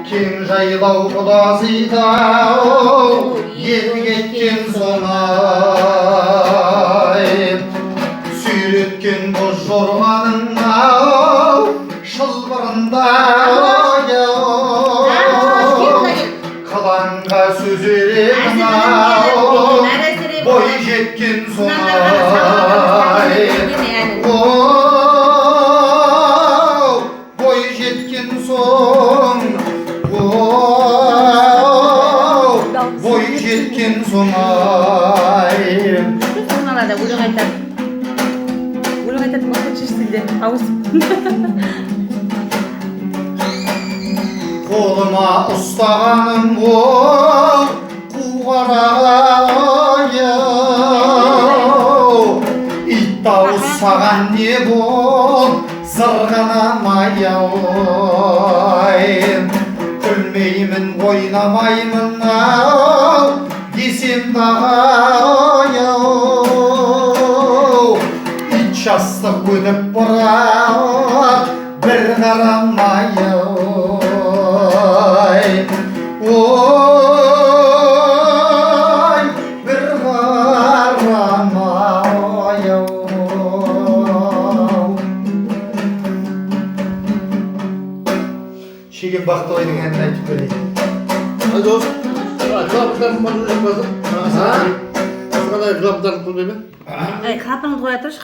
Кең жайлау құлазида ел кеткен соңай сүйреткен боз жорғаның шылбырында қылаңға сөз еретін бой жеткен соңай бой жеткен соң бой жеткен соңай соңалада өлең айтады мақсат шешсінде ауысып қолыма ұстағаным ол қу қарағайым ит дауыс саған не бол сырғанамай-ау күлмеймін ойнамаймын десем дағы-ау ит жастық өтіп барады бір қарамай-ау ой бір қарамай-ау шеген бақтыбайдың әнін айтып берейін. Дос, жылапықтарын мазу жасқазып. Қандай жылапықтарын қылбай ма? қапыңды қоя тұршы